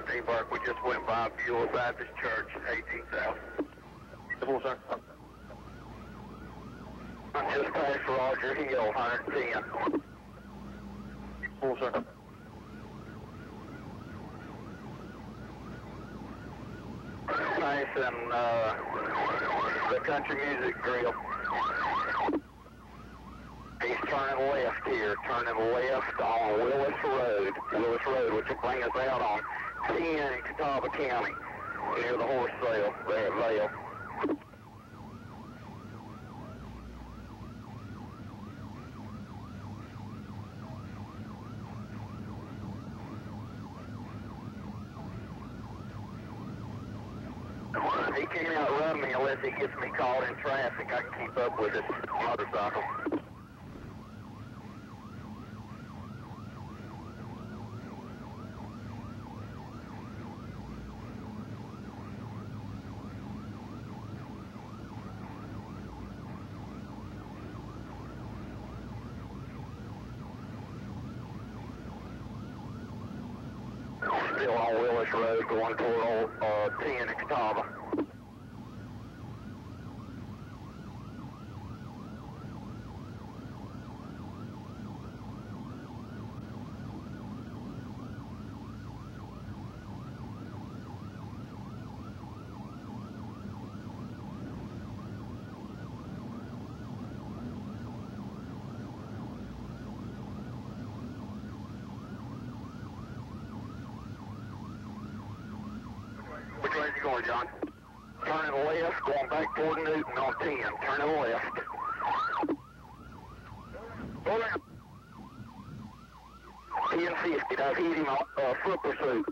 10 Park. We just went by Beulah Baptist Church, 18,000. Full, sir. Just past Roger Hill, 110. Full, sir. Passing the country music grill. He's turning left here, turning left on Willis Road, which will bring us out on 10 in Catawba County, near the horse sale there at Vale. He can't outrun me unless he gets me caught in traffic. I can keep up with his motorcycle. Still on Willis Road, going toward 10 in Catawba. Which way is he going, John? Turning left, going back toward Newton on 10. Turning left. Go around. 1050. I've hit him on foot pursuit.